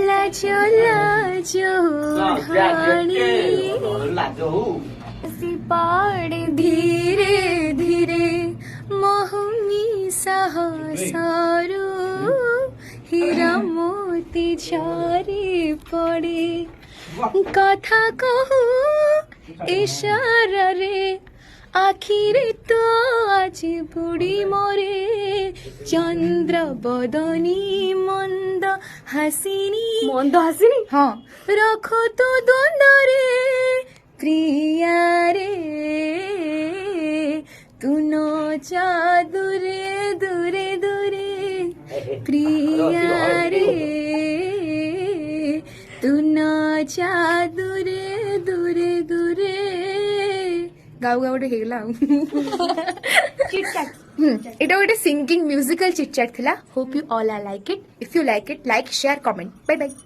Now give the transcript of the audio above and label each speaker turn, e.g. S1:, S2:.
S1: লাজো লাজো ঢানি সিপাড়ে ধীরে ধীরে মহুমি সাহসারু হীরা মোতি ঝরে পড়ে কথা কহু ইশারারে আখিরে তো আজ বুড়ি মরে চন্দ্র বদনী মন্দ হাসিনী হ্যাঁ রখো তো দ্বন্দ্বরে প্রিয়ারে তু নচা দূরে দূরে দূরে প্রিয়ারে তু নচা দূরে দূরে দূরে গাও গাওটা ହେଇଗଲା ଆଉ এটা ଗୋଟେ ସିଙ୍ଗିଂ ମ୍ୟୁଜିକାଲ ଚିଟ୍ ଚାଟ୍ ଥିଲା। Hope you all are like it. If you like it like share comment. Bye Bai.